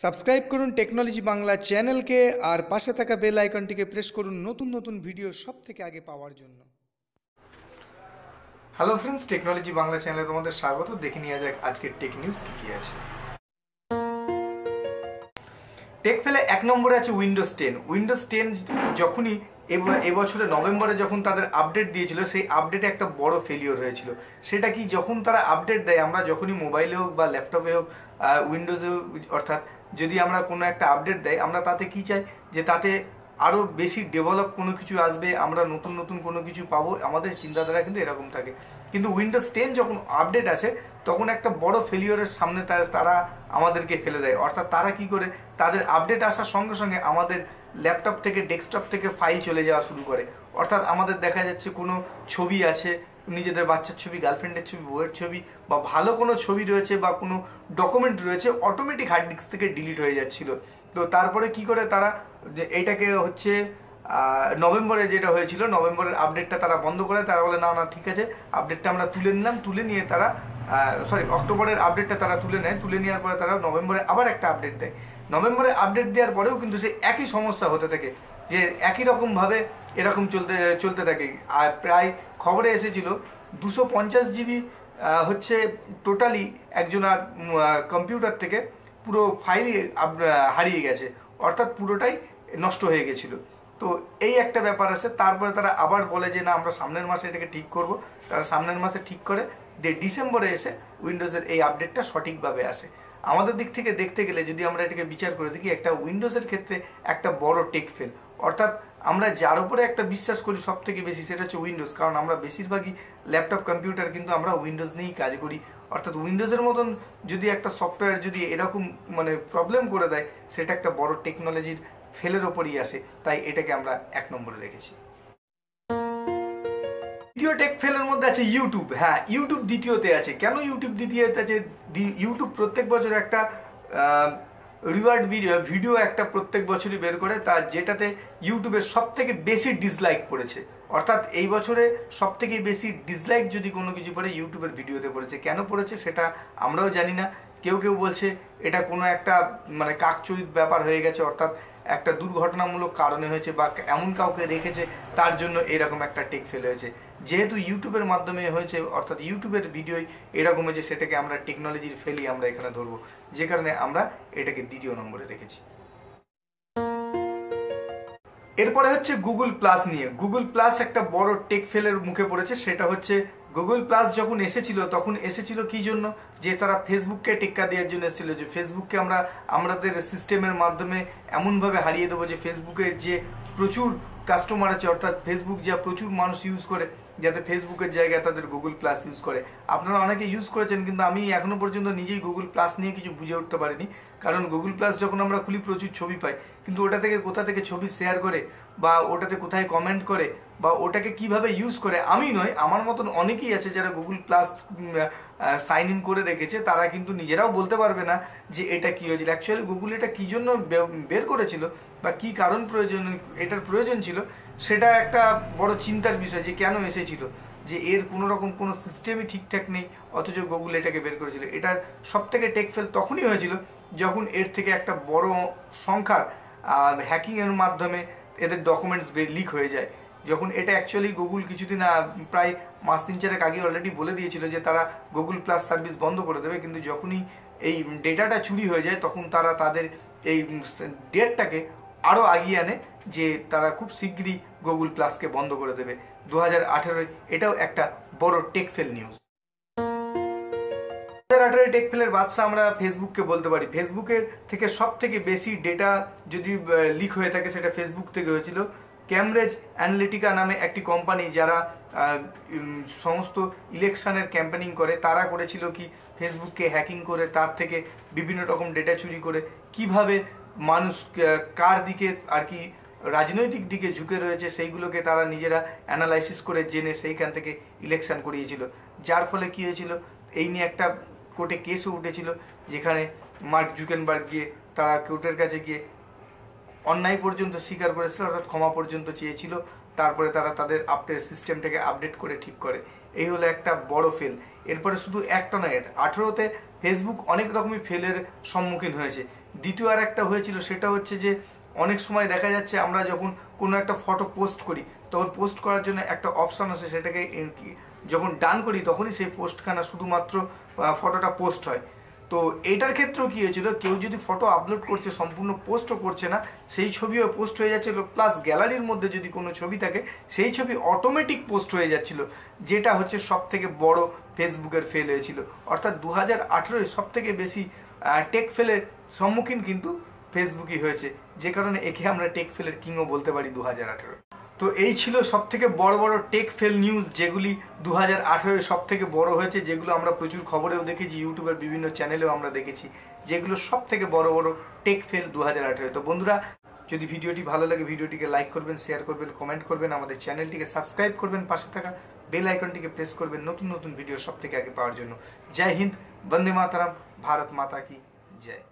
Subscribe করুন technology Bangla চ্যানেলকে আর পাশে থাকা বেল আইকনটিকে প্রেস করুন নতুন নতুন ভিডিও সবথেকে আগে পাওয়ার জন্য। হ্যালো ফ্রেন্ডস, টেকনোলজি বাংলা চ্যানেলে তোমাদের স্বাগত। দেখে নেওয়া যাক আজকের টেক নিউজ কি আছে। টেক ফেলে 1 নম্বরে আছে উইন্ডোজ 10। উইন্ডোজ 10 যখনই এবছরে নভেম্বরে যখন তাদের আপডেট দিয়েছিল, সেই আপডেটে একটা বড় ফেলিওর হয়েছিল। সেটা কি, যখন তারা আপডেট দেয়, আমরা যখনই মোবাইলে হোক বা ল্যাপটপে হোক, উইন্ডোজে অর্থাৎ যদি আমরা কোনো একটা আপডেট দেয়, আমরা তাতে কি চাই যে তাতে আরও বেশি ডেভেলপ কোনো কিছু আসবে, আমরা নতুন নতুন কোনো কিছু পাবো, আমাদের চিন্তাধারা কিন্তু এরকম থাকে। কিন্তু উইন্ডোজ 10 যখন আপডেট আসে তখন একটা বড় ফেলিওরের সামনে তারা আমাদেরকে ফেলে দেয়। অর্থাৎ তারা কি করে, তাদের আপডেট আসার সঙ্গে সঙ্গে আমাদের ল্যাপটপ থেকে ডেস্কটপ থেকে ফাইল চলে যাওয়া শুরু করে। অর্থাৎ আমাদের দেখা যাচ্ছে কোনো ছবি আছে, নিজেদের বাচ্চার ছবি, গার্লফ্রেন্ডের ছবি, বউয়ের ছবি, বা ভালো কোনো ছবি রয়েছে বা কোনো ডকুমেন্ট রয়েছে, অটোমেটিক হার্ড ডিস্ক থেকে ডিলিট হয়ে যাচ্ছিল। তো তারপরে কি করে তারা এইটাকে হচ্ছে নভেম্বরে যেটা হয়েছিল, নভেম্বরের আপডেটটা তারা বন্ধ করে, তারা বলে না না ঠিক আছে, আপডেটটা আমরা তুলে নিলাম। তুলে নিয়ে তারা অক্টোবরের আপডেটটা তারা তুলে নেয়। তুলে নেওয়ার পরে তারা নভেম্বরে আবার একটা আপডেট দেয়। নভেম্বরে আপডেট দেওয়ার পরেও কিন্তু সেই একই সমস্যা হতে থাকে, যে একই রকমভাবে এরকম চলতে থাকে। আর প্রায় খবরে এসেছিল 250 জিবি হচ্ছে টোটালি একজনের কম্পিউটার থেকে পুরো ফাইল হারিয়ে গেছে, অর্থাৎ পুরোটাই নষ্ট হয়ে গেছিলো। তো এই একটা ব্যাপার আছে। তারপরে তারা আবার বলে যে না, আমরা সামনের মাসে এটাকে ঠিক করব। তারা সামনের মাসে ঠিক করে যে ডিসেম্বরে এসে উইন্ডোজের এই আপডেটটা সঠিকভাবে আসে। আমাদের দিক থেকে দেখতে গেলে যদি আমরা এটাকে বিচার করে দেখি, একটা উইন্ডোজের ক্ষেত্রে একটা বড় টেক ফেল। অর্থাৎ আমরা যার উপরে একটা বিশ্বাস করি সব থেকে বেশি, সেটা হচ্ছে উইন্ডোজ। কারণ আমরা বেশিরভাগই ল্যাপটপ কম্পিউটার কিন্তু আমরা উইন্ডোজ নিয়েই কাজ করি। অর্থাৎ উইন্ডোজের মতন যদি একটা সফটওয়্যার যদি এরকম প্রবলেম করে দেয়, সেটা একটা বড় টেকনোলজির ফেলের ওপরই আসে। তাই এটাকে আমরা 1 নম্বরে রেখেছি। দ্বিতীয় টেক ফেলের মধ্যে আছে ইউটিউব। হ্যাঁ, ইউটিউব দ্বিতীয়তে আছে। কেন ইউটিউব দ্বিতীয়তে আছে? ইউটিউব প্রত্যেক বছর একটা রিওয়ার্ড ভিডিও একটা প্রত্যেক বছরই বের করে, তার যেটাতে ইউটিউবের সব থেকে বেশি ডিসলাইক পড়েছে। অর্থাৎ এই বছরে সব থেকে বেশি ডিসলাইক যদি কোনো কিছু পড়ে, ইউটিউবের ভিডিওতে পড়েছে। কেন পড়েছে সেটা আমরাও জানি না। কেউ কেউ বলছে এটা কোনো একটা কাকচুরির ব্যাপার হয়ে গেছে, অর্থাৎ একটা দুর্ঘটনামূলক কারণে হয়েছে, বা এমন কাউকে রেখেছে তার জন্য এরকম একটা টেক ফেল হয়েছে। যেহেতু ইউটিউবের মাধ্যমে হয়েছে, অর্থাৎ ইউটিউবের ভিডিওই এরকম হয়েছে, সেটাকে আমরা টেকনোলজির ফেলই আমরা এখানে ধরবো, যে কারণে আমরা এটাকে 2 নম্বরে রেখেছি। এরপরে হচ্ছে গুগল প্লাস নিয়ে। গুগল প্লাস একটা বড় টেক ফেলের মুখে পড়েছে। সেটা হচ্ছে গুগল প্লাস যখন এসেছিল তখন এসেছিল কি জন্য, যে তারা ফেসবুককে টেক্কা দেওয়ার জন্য এসেছিল, যে ফেসবুককে আমাদের সিস্টেমের মাধ্যমে এমনভাবে হারিয়ে দেবো যে ফেসবুকের যে প্রচুর কাস্টমার আছে, অর্থাৎ ফেসবুক যা প্রচুর মানুষ ইউজ করে, যাতে ফেসবুকের জায়গায় তাদের গুগল প্লাস ইউজ করে। আপনারা অনেকে ইউজ করেছেন, কিন্তু আমি এখনো পর্যন্ত নিজেই গুগল প্লাস নিয়ে কিছু বুঝে উঠতে পারিনি। কারণ গুগল প্লাস যখন আমরা খুলি প্রচুর ছবি পাই, কিন্তু ওটা থেকে কোথা থেকে ছবি শেয়ার করে, বা ওটাতে কোথায় কমেন্ট করে, বা ওটাকে কিভাবে ইউজ করে, আমি নয়, আমার মতন অনেকেই আছে যারা গুগল প্লাস সাইন ইন করে রেখেছে, তারা কিন্তু নিজেরাও বলতে পারবে না যে এটা কি হয়েছিল। অ্যাকচুয়ালি গুগল এটা কী জন্য বের করেছিল বা কী কারণ এটার প্রয়োজন ছিল, সেটা একটা বড় চিন্তার বিষয়, যে কেন এসেছিল, যে এর কোনো রকম কোনো সিস্টেমই ঠিকঠাক নেই, অথচ গুগল এটাকে বের করেছিল। এটার সব থেকে টেক ফেল তখনই হয়েছিল যখন এর থেকে একটা বড় সংখ্যার হ্যাকিংয়ের মাধ্যমে এদের ডকুমেন্টস লিক হয়ে যায়। যখন এটা অ্যাকচুয়ালি গুগল কিছুদিন প্রায় মাস 3-4 আগে অলরেডি বলে দিয়েছিল যে তারা গুগল প্লাস সার্ভিস বন্ধ করে দেবে, কিন্তু যখনই এই ডেটাটা চুরি হয়ে যায় তখন তারা তাদের এই ডেটটাকে আরও আগিয়ে আনে, যে তারা খুব শীঘ্রই গুগল প্লাসকে বন্ধ করে দেবে 2018। এটাও একটা বড় টেক ফেল নিউজ। 2018 টেক ফেলের বাদশা আমরা ফেসবুককে বলতে পারি। ফেসবুকের থেকে সব থেকে বেশি ডেটা যদি লিক হয়ে থাকে, সেটা ফেসবুক থেকে হয়েছিল। ক্যামব্রিজ অ্যানালিটিকা নামে একটি কোম্পানি, যারা সমস্ত ইলেকশনের ক্যাম্পেনিং করে, তারা করেছিল কি, ফেসবুককে হ্যাকিং করে তার থেকে বিভিন্ন রকম ডেটা চুরি করে কিভাবে মানুষ কার দিকে আর কি রাজনৈতিক দিকে ঝুঁকে রয়েছে, সেইগুলোকে তারা নিজেরা অ্যানালাইসিস করে জেনে সেইখান থেকে ইলেকশন করিয়েছিল। যার ফলে কি হয়েছিল, এই নিয়ে একটা কোর্টে কেসও উঠেছিল, যেখানে মার্ক জুকেনবার্গ গিয়ে তারা কোর্টের কাছে গিয়ে অন্যায় পর্যন্ত স্বীকার করেছিল, অর্থাৎ ক্ষমা পর্যন্ত চেয়েছিল। তারপরে তারা তাদের আপডেট সিস্টেমটাকে আপডেট করে ঠিক করে। এই হলো একটা বড় ফেল। এরপরে শুধু একটা নয়, 18তে ফেসবুক অনেক রকমই ফেলের সম্মুখীন হয়েছে। দ্বিতীয় আর একটা হয়েছিল, সেটা হচ্ছে যে অনেক সময় দেখা যাচ্ছে আমরা যখন কোনো একটা ফটো পোস্ট করি তখন পোস্ট করার জন্য একটা অপশান আছে, সেটাকে যখন ডান করি তখনই সেই পোস্টখানা শুধুমাত্র ফটোটা পোস্ট হয়। তো এইটার ক্ষেত্রেও কী হয়েছিল, কেউ যদি ফটো আপলোড করছে সম্পূর্ণ পোস্টও করছে না, সেই ছবিও পোস্ট হয়ে যাচ্ছিল, প্লাস গ্যালারির মধ্যে যদি কোনো ছবি থাকে সেই ছবি অটোমেটিক পোস্ট হয়ে যাচ্ছিল, যেটা হচ্ছে সব থেকে বড় ফেসবুকের ফেল হয়েছিল। অর্থাৎ 2018 সব থেকে বেশি টেক ফেলের সম্মুখীন কিন্তু ফেসবুকই হয়েছে, যে কারণে একে আমরা টেক ফেলের কিংও বলতে পারি 2018। তো এই ছিল সব থেকে বড় বড় টেক ফেল নিউজ, যেগুলি 2018 সব থেকে বড় হয়েছে, যেগুলো আমরা প্রচুর খবরেও দেখেছি, ইউটিউবের বিভিন্ন চ্যানেলেও আমরা দেখেছি, যেগুলো সব থেকে বড় বড় টেক ফেল 2018। তো বন্ধুরা, যদি ভিডিওটি ভালো লাগে ভিডিওটিকে লাইক করবেন, শেয়ার করবেন, কমেন্ট করবেন, আমাদের চ্যানেলটিকে সাবস্ক্রাইব করবেন, পাশে থাকা বেল আইকনটিকে প্রেস করবেন নতুন নতুন ভিডিও সব থেকে আগে পাওয়ার জন্য। জয় হিন্দ, বন্দে মাতরম, ভারত মাতা কি জয়।